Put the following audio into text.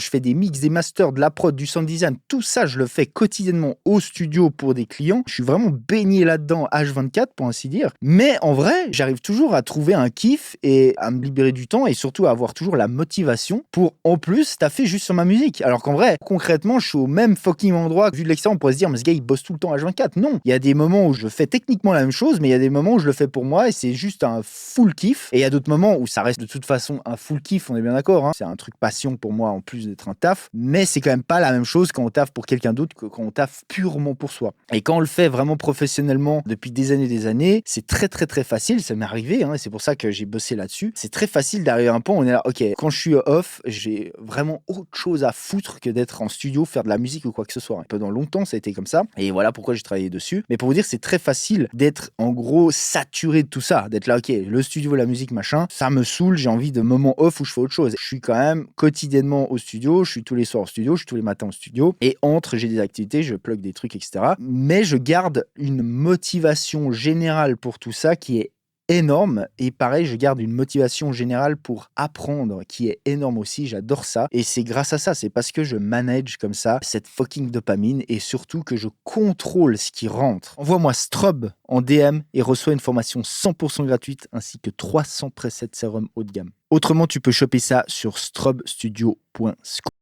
Je fais des mix, des masters, de la prod, du sound design. Tout ça, je le fais quotidiennement au studio pour des clients. Je suis vraiment baigné là-dedans H24 pour ainsi dire. Mais en vrai, j'arrive toujours à trouver un kiff et à me libérer du temps et surtout à avoir toujours la motivation pour en plus taffer juste sur ma musique. Alors qu'en vrai, concrètement, je suis au même fucking endroit. Vu de l'extérieur, on pourrait se dire, mais ce gars, il bosse tout le temps H24. Non, il y a des moments où je fais techniquement la même chose, mais il y a des moments où je le fais pour moi et c'est juste un full kiff. Et il y a d'autres moments où ça reste de toute façon un full kiff, on est bien d'accord. Hein. C'est un truc passion pour moi en plus d'être un taf. Mais c'est quand même pas la même chose quand on taffe pour quelqu'un d'autre que quand on taffe purement pour soi. Et quand on le fait vraiment professionnellement depuis des années, c'est très très très facile. Ça m'est arrivé, hein, et c'est pour ça que j'ai bossé là-dessus. C'est très facile d'arriver à un point où on est là, ok, quand je suis off, j'ai vraiment autre chose à foutre que d'être en studio, faire de la musique ou quoi que ce soit. Pendant longtemps, ça a été comme ça. Et voilà pourquoi j'ai travaillé dessus. Mais pour vous dire, c'est très facile d'être en gros saturé de tout ça. D'être là, ok, le studio, la musique, machin, ça me saoule, j'ai envie de moments off où je fais autre chose. Je suis quand même quotidiennement au studio, je suis tous les soirs au studio, je suis tous les matins au studio. Et entre, j'ai des activités, je plug des trucs, etc. Mais je garde une motivation générale pour tout ça qui est énorme. Et pareil, je garde une motivation générale pour apprendre qui est énorme aussi. J'adore ça. Et c'est grâce à ça, c'est parce que je manage comme ça cette fucking dopamine et surtout que je contrôle ce qui rentre. Envoie-moi Strobe en DM et reçois une formation 100% gratuite ainsi que 300 presets sérum haut de gamme. Autrement, tu peux choper ça sur strobestudio.co.